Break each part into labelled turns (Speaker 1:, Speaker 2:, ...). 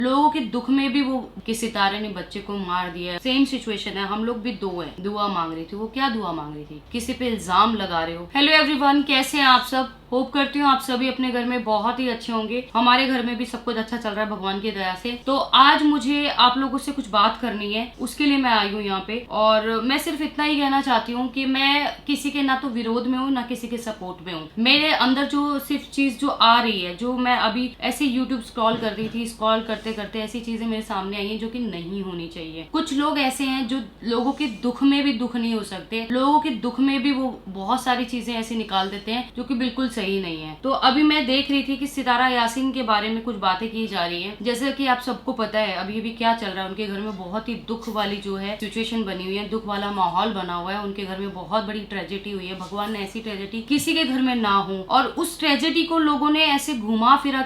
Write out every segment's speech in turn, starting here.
Speaker 1: लोगों के दुख में भी वो कि सितारे ने बच्चे को मार दिया। सेम सिचुएशन है, हम लोग भी दो हैं। दुआ मांग रही थी, वो क्या दुआ मांग रही थी? किसी पे इल्जाम लगा रहे हो। हेलो एवरीवन, कैसे हैं आप सब? होप करती हूँ आप सभी अपने घर में बहुत ही अच्छे होंगे। हमारे घर में भी सब कुछ अच्छा चल रहा है भगवान की दया से। तो आज मुझे आप लोगों से कुछ बात करनी है, उसके लिए मैं आई हूँ यहाँ पे। और मैं सिर्फ इतना ही कहना चाहती हूँ कि मैं किसी के ना तो विरोध में हूँ ना किसी के सपोर्ट में हूँ। मेरे अंदर जो सिर्फ चीज जो आ रही है, जो मैं अभी ऐसे यूट्यूब स्क्रॉल कर रही थी, स्क्रॉल करते करते ऐसी चीजें मेरे सामने आई है जो कि नहीं होनी चाहिए। कुछ लोग ऐसे हैं जो लोगों के दुख में भी दुख नहीं हो सकते, लोगों के दुख में भी वो बहुत सारी चीजें ऐसी निकाल देते हैं जो कि बिल्कुल सही नहीं है। तो अभी मैं देख रही थी कि सितारा यासीन के बारे में कुछ बातें की जा रही है। जैसे कि आप सबको पता है अभी क्या चल रहा है, उनके घर में बहुत ही दुख वाली जो है सिचुएशन बनी हुई है, दुख वाला माहौल बना हुआ है। उनके घर में बहुत बड़ी ट्रेजेडी हुई है। भगवान ने ऐसी ट्रेजेडी किसी के घर में ना हो, और उस ट्रेजेडी को लोगों ने ऐसे घुमा फिरा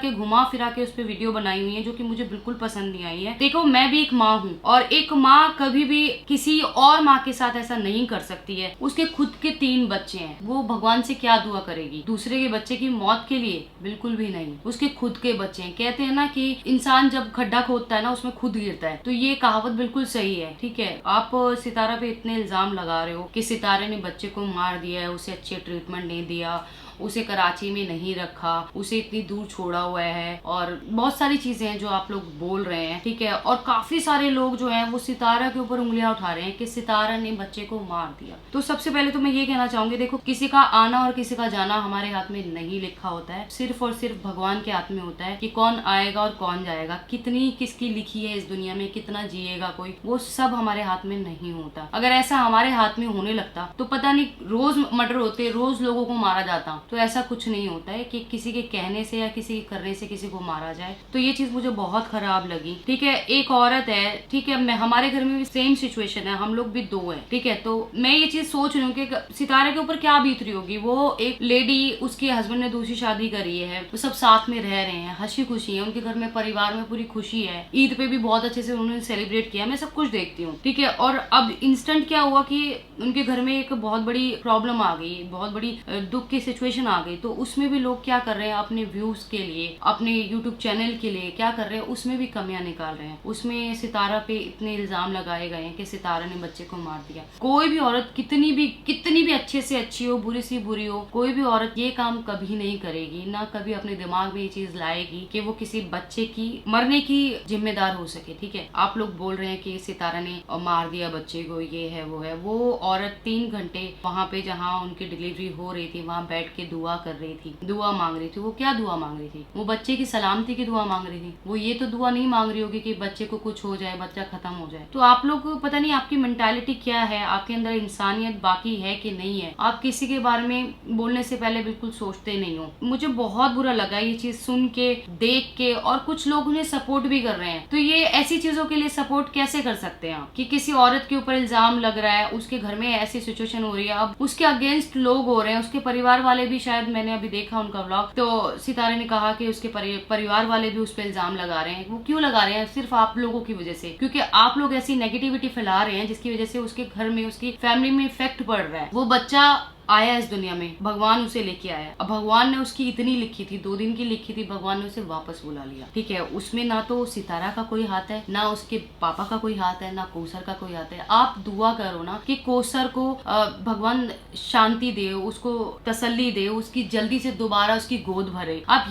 Speaker 1: के उस पर वीडियो बनाई हुई है जो कि मुझे बिल्कुल पसंद नहीं आई है। देखो, मैं भी एक माँ हूँ, और एक माँ कभी भी किसी और माँ के साथ ऐसा नहीं कर सकती है। उसके खुद के 3 बच्चे हैं, वो भगवान से क्या दुआ करेगी? दूसरे के बच्चे की मौत के लिए? बिल्कुल भी नहीं। उसके खुद के बच्चे हैं। कहते हैं ना कि इंसान जब खड्डा खोदता है ना, उसमें खुद गिरता है। तो ये कहावत बिल्कुल सही है। ठीक है, आप सितारा पे इतने इल्जाम लगा रहे हो कि सितारे ने बच्चे को मार दिया है, उसे अच्छे ट्रीटमेंट नहीं दिया, उसे कराची में नहीं रखा, उसे इतनी दूर छोड़ा हुआ है, और बहुत सारी चीजें हैं जो आप लोग बोल रहे हैं। ठीक है, और काफी सारे लोग जो हैं वो सितारा के ऊपर उंगलियां उठा रहे हैं कि सितारा ने बच्चे को मार दिया। तो सबसे पहले तो मैं ये कहना चाहूंगी, देखो, किसी का आना और किसी का जाना हमारे हाथ में नहीं लिखा होता है। सिर्फ और सिर्फ भगवान के हाथ में होता है कि कौन आएगा और कौन जाएगा, कितनी किसकी लिखी है इस दुनिया में, कितना जिएगा कोई, वो सब हमारे हाथ में नहीं होता। अगर ऐसा हमारे हाथ में होने लगता तो पता नहीं रोज मर्डर होते, रोज लोगों को मारा जाता। तो ऐसा कुछ नहीं होता है कि किसी के कहने से या किसी के करने से किसी को मारा जाए। तो ये चीज मुझे बहुत खराब लगी। ठीक है, एक औरत है, ठीक है, मैं हमारे घर में भी सेम सिचुएशन है, हम लोग भी 2 हैं। ठीक है, तो मैं ये चीज सोच रही हूँ कि सितारे के ऊपर क्या बीत रही होगी। वो एक लेडी, उसके हस्बैंड ने दूसरी शादी करी है, वो सब साथ में रह रहे हैं, हंसी खुशी है, उनके घर में परिवार में पूरी खुशी है। ईद पे भी बहुत अच्छे से उन्होंने सेलिब्रेट किया, मैं सब कुछ देखती हूँ। ठीक है, और अब इंस्टेंट क्या हुआ कि उनके घर में एक बहुत बड़ी प्रॉब्लम आ गई, बहुत बड़ी दुख की सिचुएशन आ गई। तो उसमें भी लोग क्या कर रहे हैं, अपने व्यूज के लिए, अपने यूट्यूब चैनल के लिए क्या कर रहे हैं, उसमें भी कमियां निकाल रहे हैं। उसमें सितारा पे इतने इल्जाम लगाए गए हैं कि सितारा ने बच्चे को मार दिया। कोई भी औरत कितनी भी अच्छे से अच्छी हो, बुरी सी बुरी हो, कोई भी औरत ये काम कभी नहीं करेगी, ना कभी अपने दिमाग में ये चीज लाएगी कि वो किसी बच्चे की मरने की जिम्मेदार हो सके। ठीक है, आप लोग बोल रहे हैं कि सितारा ने मार दिया बच्चे को, ये है वो है। वो औरत 3 घंटे वहाँ पे जहाँ उनकी डिलीवरी हो रही थी वहाँ बैठ के दुआ कर रही थी, दुआ मांग रही थी। वो क्या दुआ मांग रही थी? वो बच्चे की सलामती की दुआ मांग रही थी। वो ये तो दुआ नहीं मांग रही होगी कि बच्चे को कुछ हो जाए, बच्चा खत्म हो जाए। तो आप लोग पता नहीं आपकी मेंटालिटी क्या है, आपके अंदर इंसानियत बाकी है कि नहीं है। आप किसी के बारे में बोलने से पहले बिल्कुल सोचते नहीं हो। मुझे बहुत बुरा लगा ये चीज सुन के, देख के, और कुछ लोग उन्हें सपोर्ट भी कर रहे हैं। तो ये ऐसी चीजों के लिए सपोर्ट कैसे कर सकते हैं कि किसी औरत के ऊपर इल्जाम लग रहा है, उसके घर में ऐसी सिचुएशन हो रही है, अब उसके अगेंस्ट लोग हो रहे हैं, उसके परिवार वाले भी, शायद मैंने अभी देखा उनका व्लॉग, तो सितारे ने कहा कि उसके परिवार वाले भी उस पर इल्जाम लगा रहे हैं। वो क्यों लगा रहे हैं? सिर्फ आप लोगों की वजह से, क्योंकि आप लोग ऐसी नेगेटिविटी फैला रहे हैं जिसकी वजह से उसके घर में, उसकी फैमिली में इफेक्ट पड़ रहा है। वो बच्चा आया इस दुनिया में, भगवान उसे लेके आया। अब भगवान ने उसकी इतनी लिखी थी, 2 दिन की लिखी थी, भगवान ने उसे वापस बुला लिया। ठीक है, उसमें ना तो सितारा का कोई हाथ है, ना उसके पापा का कोई हाथ है, ना कौसर का कोई हाथ है। आप दुआ करो ना कि कौसर को भगवान शांति दे, उसको तसल्ली दे, उसकी जल्दी से दोबारा उसकी गोद भरे। आप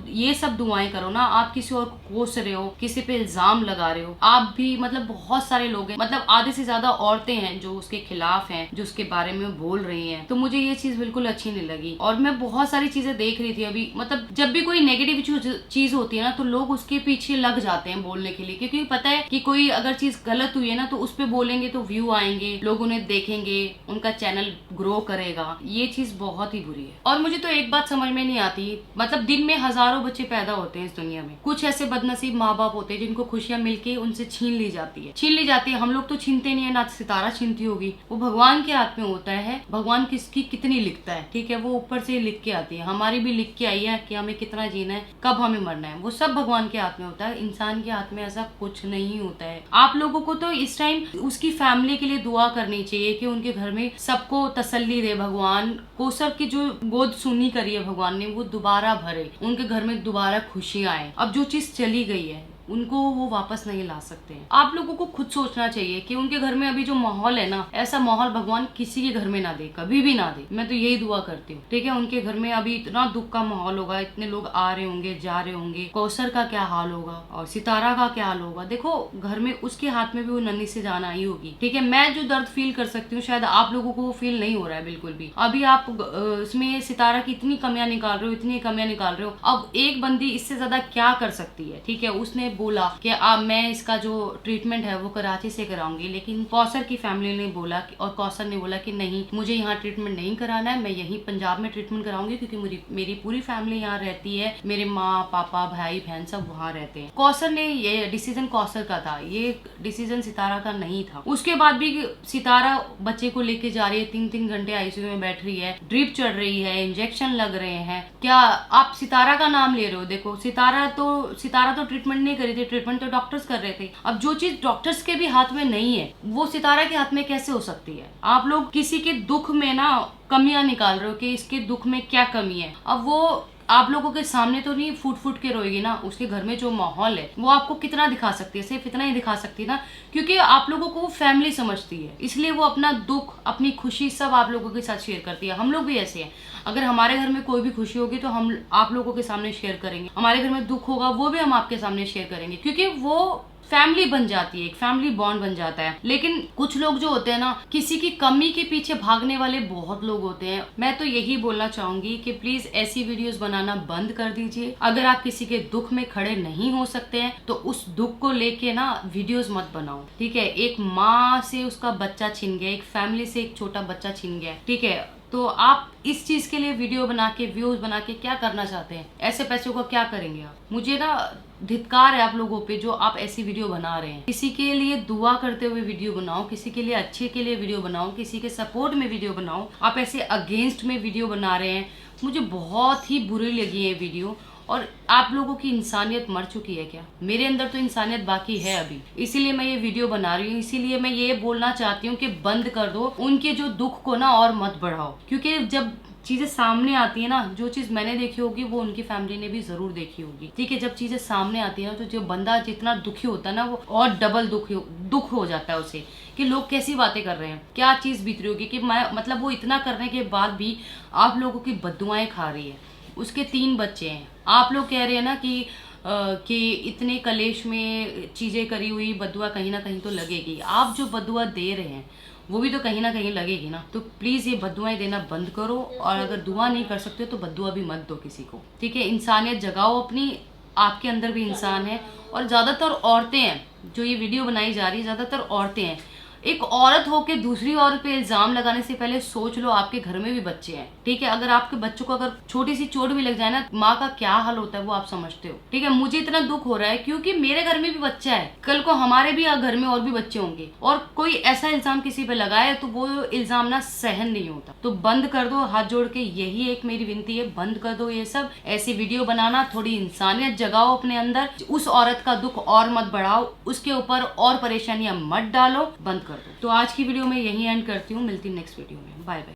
Speaker 1: ये सब दुआएं करो ना। आप किसी और को कोस रहे हो, किसी पे इल्जाम लगा रहे हो। आप भी, मतलब बहुत सारे लोग हैं, मतलब आधे से ज्यादा औरतें हैं जो उसके खिलाफ हैं, जो उसके बारे में बोल रही हैं। तो मुझे ये चीज बिल्कुल अच्छी नहीं लगी। और मैं बहुत सारी चीजें देख रही थी अभी, मतलब जब भी कोई नेगेटिव चीज होती है ना, तो लोग उसके पीछे लग जाते हैं बोलने के लिए, क्योंकि पता है कि कोई अगर चीज गलत हुई है ना, तो उस पे बोलेंगे तो व्यू आएंगे, लोग उन्हें देखेंगे, उनका चैनल ग्रो करेगा। ये चीज बहुत ही बुरी है। और मुझे तो एक बात समझ में नहीं आती, मतलब दिन में हजारों बच्चे पैदा होते हैं इस दुनिया में, कुछ ऐसे बदनसीब माँ बाप होते हैं जिनको खुशियां मिलके उनसे छीन ली जाती है। हम लोग तो छीनते नहीं है, ना सितारा छीनती होगी। वो भगवान के हाथ में होता है, भगवान किसकी कितनी लिखता है। ठीक है, वो ऊपर से लिख के आती है, हमारी भी लिख के आई है कि हमें कितना जीना है, कब हमें मरना है। वो सब भगवान के हाथ में होता है, इंसान के हाथ में ऐसा कुछ नहीं होता है। आप लोगों को तो इस टाइम उसकी फैमिली के लिए दुआ करनी चाहिए कि उनके घर में सबको तसल्ली दे भगवान। कौसर की जो गोद सुनी करी है भगवान ने, वो दोबारा भरे, उनके घर में दोबारा खुशियां आए। अब जो चीज चली गई है उनको वो वापस नहीं ला सकते हैं। आप लोगों को खुद सोचना चाहिए कि उनके घर में अभी जो माहौल है ना, ऐसा माहौल भगवान किसी के घर में ना दे, कभी भी ना दे। मैं तो यही दुआ करती हूँ, ठीक है। उनके घर में अभी इतना दुख का माहौल होगा, इतने लोग आ रहे होंगे, जा रहे होंगे। कौसर का क्या हाल होगा और सितारा का क्या हाल होगा। देखो घर में उसके हाथ में भी वो नन्ही से जान आई होगी, ठीक है। मैं जो दर्द फील कर सकती हूँ शायद आप लोगों को वो फील नहीं हो रहा है बिल्कुल भी। अभी आप इसमें सितारा की इतनी कमियां निकाल रहे हो, इतनी कमियां निकाल रहे हो। अब एक बंदी इससे ज्यादा क्या कर सकती है, ठीक है। उसने बोला कि मैं इसका जो ट्रीटमेंट है वो कराची से कराऊंगी, लेकिन कौसर की फैमिली ने बोला और कौसर ने बोला कि नहीं, मुझे यहाँ ट्रीटमेंट नहीं कराना है, मैं यहीं पंजाब में ट्रीटमेंट कराऊंगी क्योंकि मेरी पूरी फैमिली यहाँ रहती है, मेरे माँ पापा भाई बहन सब वहाँ रहते हैं। कौसर ने, ये डिसीजन कौसर का था, ये डिसीजन सितारा का नहीं था। उसके बाद भी सितारा बच्चे को लेके जा रही है, 3-3 घंटे आईसीयू में बैठ रही है, ड्रिप चढ़ रही है, इंजेक्शन लग रहे हैं। क्या आप सितारा का नाम ले रहे हो? देखो सितारा तो ट्रीटमेंट नहीं करी थी, ट्रीटमेंट तो डॉक्टर्स कर रहे थे। अब जो चीज डॉक्टर्स के भी हाथ में नहीं है वो सितारा के हाथ में कैसे हो सकती है? आप लोग किसी के दुख में ना कमियां निकाल रहे हो कि इसके दुख में क्या कमी है। अब वो आप लोगों के सामने तो नहीं फूट के रोएगी ना, उसके घर में जो माहौल है वो आपको कितना दिखा सकती है, सिर्फ इतना ही दिखा सकती है ना, क्योंकि आप लोगों को वो फैमिली समझती है, इसलिए वो अपना दुख अपनी खुशी सब आप लोगों के साथ शेयर करती है। हम लोग भी ऐसे हैं, अगर हमारे घर में कोई भी खुशी होगी तो हम आप लोगों के सामने शेयर करेंगे, हमारे घर में दुख होगा वो भी हम आपके सामने शेयर करेंगे, क्योंकि वो फैमिली बन जाती है, एक फैमिली बॉन्ड बन जाता है। लेकिन कुछ लोग जो होते हैं ना, किसी की कमी के पीछे भागने वाले बहुत लोग होते हैं। मैं तो यही बोलना चाहूंगी कि प्लीज ऐसी वीडियोस बनाना बंद कर दीजिए। अगर आप किसी के दुख में खड़े नहीं हो सकते हैं तो उस दुख को लेके ना वीडियोस मत बनाओ, ठीक है। एक माँ से उसका बच्चा छिन गया, एक फैमिली से एक छोटा बच्चा छिन गया, ठीक है। तो आप इस चीज के लिए वीडियो बना के, व्यूज बना के क्या करना चाहते हैं? ऐसे पैसों का क्या करेंगे आप? मुझे ना धिक्कार है आप लोगों पे जो आप ऐसी वीडियो बना रहे हैं। किसी के लिए दुआ करते हुए वीडियो बनाओ, किसी के लिए अच्छे के लिए वीडियो बनाओ, किसी के सपोर्ट में वीडियो बनाओ। आप ऐसे अगेंस्ट में वीडियो बना रहे हैं, मुझे बहुत ही बुरी लगी है वीडियो। और आप लोगों की इंसानियत मर चुकी है क्या? मेरे अंदर तो इंसानियत बाकी है अभी, इसीलिए मैं ये वीडियो बना रही हूँ। इसीलिए मैं ये बोलना चाहती हूँ कि बंद कर दो, उनके जो दुख को ना और मत बढ़ाओ, क्योंकि जब चीजें सामने आती है ना, जो चीज मैंने देखी होगी वो उनकी फैमिली ने भी जरूर देखी होगी, ठीक है। जब चीजें सामने आती है ना तो जो बंदा जितना दुखी होता है ना वो और डबल दुख हो जाता है उसे, कि लोग कैसी बातें कर रहे हैं, क्या चीज बीत रही होगी, कि मैं मतलब वो इतना करने के बाद भी आप लोगों की बद्दुआएं खा रही है। उसके 3 बच्चे हैं, आप लोग कह रहे हैं ना कि इतने कलेश में चीजें करी हुई बद्दुआ कहीं ना कहीं तो लगेगी। आप जो बद्दुआ दे रहे हैं वो भी तो कहीं ना कहीं लगेगी ना। तो प्लीज ये बद्दुआएं देना बंद करो, और अगर दुआ नहीं कर सकते तो बद्दुआ भी मत दो किसी को, ठीक है। इंसानियत जगाओ अपनी, आपके अंदर भी इंसान है। और ज्यादातर औरतें हैं जो ये वीडियो बनाई जा रही है, ज्यादातर औरतें हैं। एक औरत होके दूसरी औरत पे इल्जाम लगाने से पहले सोच लो आपके घर में भी बच्चे हैं, ठीक है। अगर आपके बच्चों को अगर छोटी सी चोट भी लग जाए ना, माँ का क्या हाल होता है वो आप समझते हो, ठीक है। मुझे इतना दुख हो रहा है क्योंकि मेरे घर में भी बच्चा है, कल को हमारे भी घर में और भी बच्चे होंगे, और कोई ऐसा इल्जाम किसी पे लगाए तो वो इल्जाम ना सहन नहीं होता। तो बंद कर दो, हाथ जोड़ के यही एक मेरी विनती है, बंद कर दो ये सब ऐसी वीडियो बनाना। थोड़ी इंसानियत जगाओ अपने अंदर, उस औरत का दुख और मत बढ़ाओ, उसके ऊपर और परेशानियां मत डालो, बंद कर दो। तो आज की वीडियो में यही एंड करती हूँ, मिलती हूँ नेक्स्ट वीडियो में, बाय बाय।